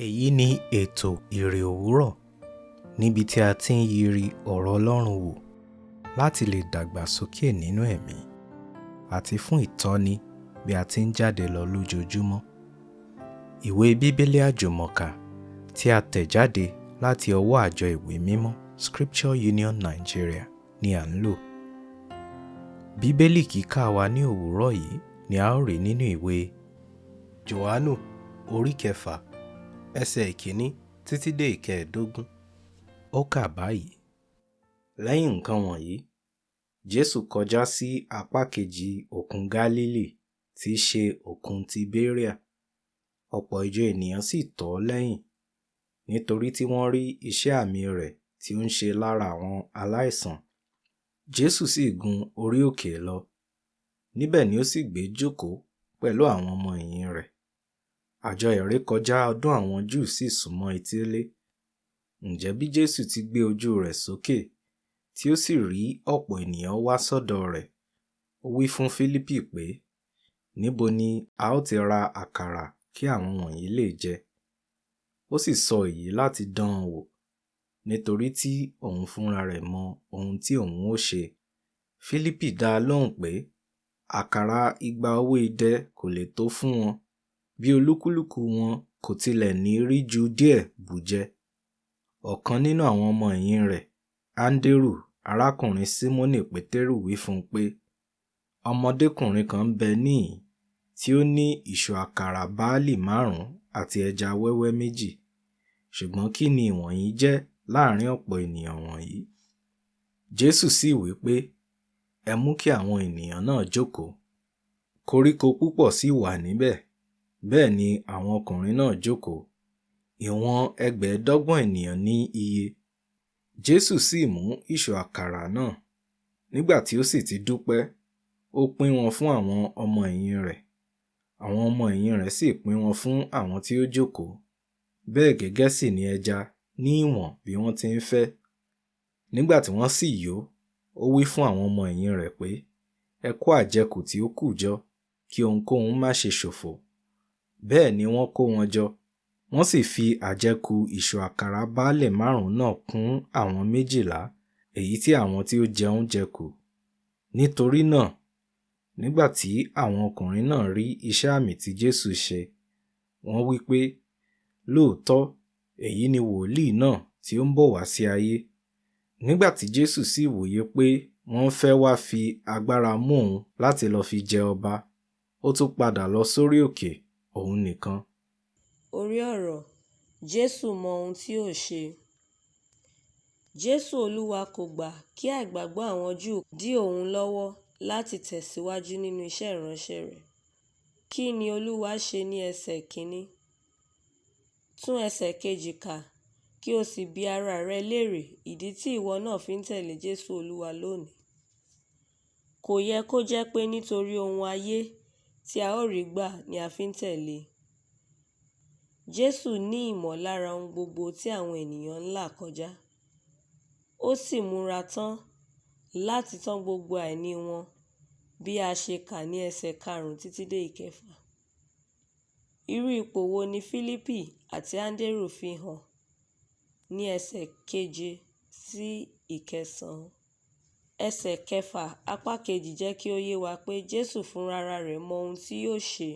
Èyí ni ètò Iri Owuro níbi tí a ti ń yiri ọ̀rọ̀ Ọlọ́run wò láti lè dàgbà sókè nínú ẹ̀mí àti fún ìtọ́ni bí a ti ń jáde lọ lójoojúmọ́. Ìwé Bíbélì Àjùmọ tí a tẹ̀ jáde láti ọwọ́ àjọ ìwé mímọ́ Scripture Union Nigeria ni à ń lò. Bíbélì kíkà wa ní òwúrọ̀ yìí ni a ó rí nínú ìwé Jòhánù orí 6 ẹsẹ̀ ìkíní títí dé ìkẹẹ̀dógún. Ó kà báyìí: Lẹ́yìn nǹkan wọ̀nyí, Jesu kọjá sí apá kejì òkun Gálílì tí í ṣe òkun Tiberia. Ọ̀pọ̀ ìjọ ènìyàn sì tọ̀ ọ́ lẹ́yìn, nítorí tí wọ́n rí iṣẹ́ àmì rẹ̀ tí ó ń ṣe lára àwọn aláìsàn. Jesu sì gun orí òkè lọ, níbẹ̀ ni ó sì gbé jókòó pẹ̀lú àwọn ọmọ ẹ̀yìn rẹ̀. Àjọ ìrékọjá ọdún àwọn Júù sì súnmọ́ etílé. Ǹjẹ́ bí Jesu ti gbé ojú rẹ̀ sókè, tí ó sì rí ọ̀pọ̀ ènìyàn wá sọ́dọ̀ rẹ̀, ó wí fún Fílípì pé, níbo ni a ó ti ra àkàrà kí àwọn wọ̀nyí lè jẹ? Ó sì sọ èyí láti dán an wò, nítorí tí òun fúnra rẹ̀ mọ ohun tí òun ó ṣe. Fílípì dá a lóhùn pé, àkàrà 200 owó idẹ kò lè tó fún wọn, bí olúkúlùkù wọn kò tilẹ̀ ní rí ju díẹ̀ bù jẹ. Ọ̀kan nínú àwọn ọmọ ẹ̀yìn rẹ̀, Áńdérù, arákùnrin Símónì Pétérù, wí fún un pé, ọmọdékùnrin kan ń bẹ níhìn tí ó ní ìṣù àkàrà báálì 5 àti ẹja wẹ́wẹ́ 2, ṣùgbọ́n kí ni ìwọ̀nyí jẹ́ láàrin ọ̀pọ̀ ènìyàn wọ̀nyí? Jésù sì wí pé, ẹ mú kí àwọn ènìyàn náà jókòó. Koríko púpọ̀ sì wà níbẹ̀, bẹ́ẹ̀ ni àwọn ọkùnrin náà jókòó, ìwọ̀n 25 ènìyàn ní iye. Jésù sì mú ìṣù àkàrà náà, nígbà tí ó sì ti dúpẹ́, ó pín wọn fún àwọn ọmọ ẹ̀yìn rẹ̀. Àwọn ọmọ ẹ̀yìn rẹ̀ sì pín wọn fún àwọn tí ó jókòó. Bẹ́ẹ̀ gẹ́gẹ́ sì ni ẹja ní ìwọ̀n bí wọ́n ti ń fẹ́. Nígbà tí wọ́n sì yó, ó wí fún àwọn ọmọ ẹ̀yìn rẹ̀ pé, ẹ kó àjẹkù tí ó kù jọ, kí ohunkóhun má ṣe ṣòfò. Bẹ́ẹ̀ ni wọ́n kó wọn jọ. Wọ́n sì fi àjẹkù ìṣù àkàrà báálì 5 náà kún àwọn 12, èyí tí àwọn tí ó jẹun jẹ kù. Nítorí náà, nígbà tí àwọn ọkùnrin náà rí iṣẹ́ àmì tí Jésù ṣe, wọ́n wí pé, lóòótọ́, èyí ni wòlíì náà tí ó ń bọ̀ wá sí ayé. Nígbà tí Jésù sì wòye pé wọ́n fẹ́ wá fi agbára mú òun láti lọ fi jẹ ọba, ó tún padà lọ sórí òkè, òun nìkan. Orí ọ̀rọ̀ Jésù mọ ohun tí ó ṣe. Jésù Olúwa kò gbà kí àìgbàgbọ́ àwọn Júù dí òun lọ́wọ́ láti tẹ̀síwájú nínú iṣẹ́ ìránṣẹ́ rẹ̀. Kí ni Olúwa ṣe ní ẹsẹ̀ 1? Tún ẹsẹ̀ 2 kà, kí o sì bi ara rẹ léèrè ìdí tí ìwọ náà fi ń tẹ̀lé Jésù Olúwa lónìí. Kò yẹ kó jẹ́ pé nítorí ohun ayé tí a ó rí gbà ni a fi ń tẹ̀lé. Jésù ní ìmọ̀lára ohun gbogbo tí àwọn ènìyàn ń là kọjá. Ó sì múra tán láti tán gbogbo àìní wọn, bí a ṣe kà ní ẹsẹ̀ 5 títí dé 6. Irú ipò wo ni Fílípì àti Áńdérù fi hàn ní ẹsẹ̀ 7 sí 9? Ẹsẹ̀ 6 apá kejì jẹ́ kí ó yé wa pé Jésù fúnra rẹ̀ mọ ohun tí yóò ṣe.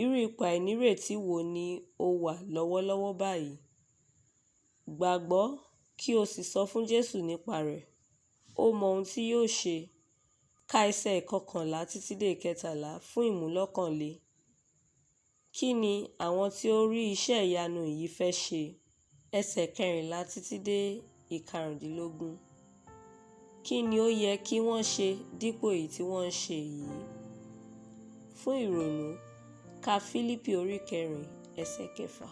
Irú ipò àìnírètí wo ni ó wà lọ́wọ́lọ́wọ́ báyìí? Gbàgbọ́ kí o sì sọ fún Jésù nípa rẹ̀. Ó mọ ohun tí yóò ṣe. Ka ẹsẹ̀ 11 títí dé 13 fún ìmúlọ́kànle. Kí ni àwọn tí ó rí iṣẹ́ ìyanu yìí fẹ́ ṣe? Ẹsẹ̀ 14 títí dé 15. Kí ni ó yẹ kí wọ́n ṣe dípò èyí tí wọ́n ń ṣe yìí? Fún ìrònú, ka Fílípì orí 4 ẹsẹ̀ 6.